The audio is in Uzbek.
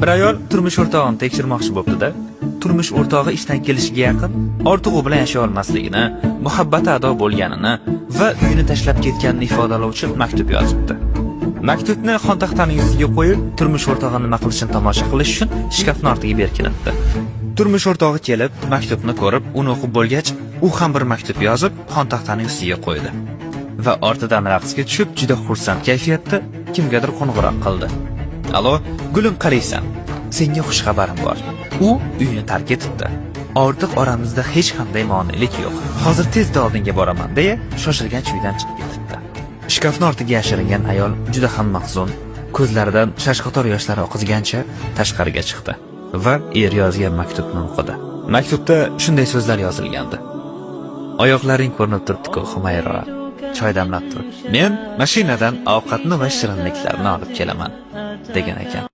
Bir ayol turmush o'rtog'ini tekshirmoqchi bo'ldi-da, turmush o'rtog'i ishdan kelishiga yaqin ortig'i bilan yashay olmasligini, muhabbati ado bo'lganini va uyini tashlab ketganini ifodalovchi maktub yozibdi. Maktubni xontaxtaning yuziga qo'yib, turmush o'rtog'i nima qilishini tomosha qilish uchun shkafning ortiga berkinibdi. Turmush o'rtog'i kelib, maktubni ko'rib, uni o'qib bo'lgach, u ham bir maktub yozib, xontaxtaning ustiga qo'ydi. Va ortidan raqsga tushib, juda xursand kayfiyatda kimgadir qo'ng'iroq qildi. Alo, gulim qaraysan. Senga xush xabarim bor. U uyni tark etibdi. Ortiq oramizda hech qanday monelik yo'q. Hozir tezda oldinga boraman deya shoshilgan uydan chiqib ketibdi. Shkafning ortiga yashiringan ayol juda ham mahzun, ko'zlaridan shashqator yoshlar oqizgancha tashqariga chiqdi va er yozgan maktubni o'qidi. Maktubda shunday so'zlar yozilgandi: Oyoqlaring ko'rinib turibdi-ku, Humayra. Choy damlab tur. Men mashinadan ovqatni va shirinliklarni olib kelaman, degan ekan.